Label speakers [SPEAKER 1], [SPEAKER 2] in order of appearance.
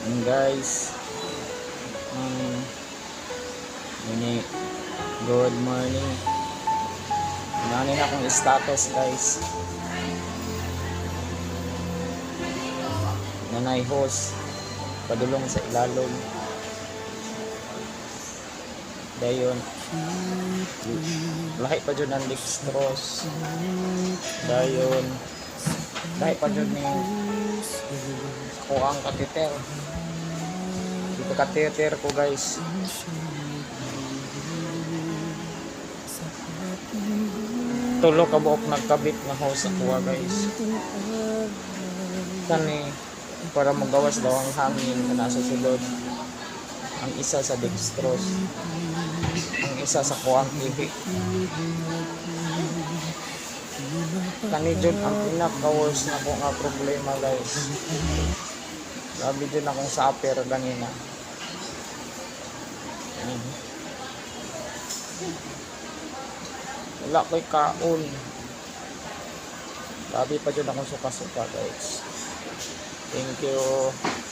[SPEAKER 1] And guys, ini good morning. Inanin akong status guys. Nanay host padulong sa ilalom. Dayon lahi pa dyan ng dextrose. Dayon lahi pa dyan ng kuang kateter. Dito kateter ko guys. Tulo ka buok nagkabit na hose sa kuha guys. Kani para magawas daw ang hangin na nasa sulod. Ang isa sa dextrose, ang isa sa kuang ihi. Kani dyan ang pinaka-worst na ko nga problema guys. Sabi dyan akong sapper ganina. Wala ko'y kaon. Sabi pa dyan akong suka-suka guys. Thank you.